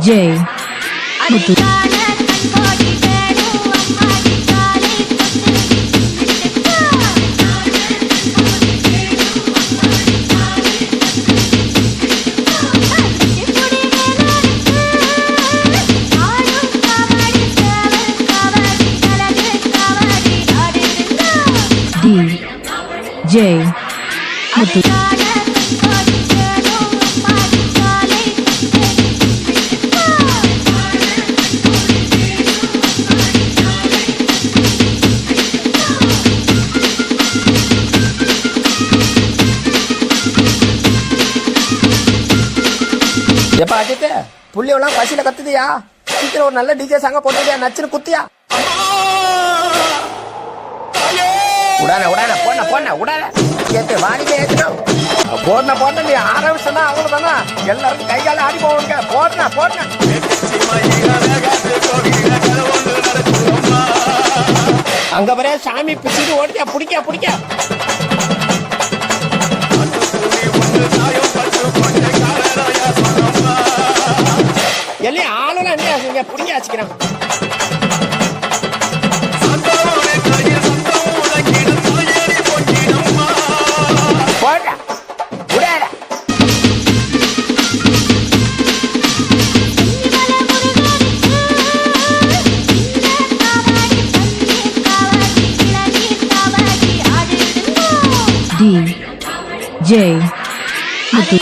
ஜெய் முத்து ஜெய் முத்து எப்ப அஜித் புள்ளியெல்லாம் பசியில கத்துதியா? சீக்கிரம் ஒரு நல்ல டிஜே சாங்க போட்டுதியா, நச்சுன்னு குத்தியா? உடான உடான போன போன உடான ஏத்து வாணிக்கு ஏத்துறோம் போன போன நீ ஆரம்பிச்சனா அவ்வளவுதானா? எல்லாரும் கை கால ஆடி போவாங்க. போடுனா போடுனா அங்க வர சாமி பிடிச்சிட்டு ஓடியா புடிக்க புடிக்க எல்லாம் ஆளுநர் என்ன புடிங்க வச்சுக்கிறேன். ஜெய் முத்து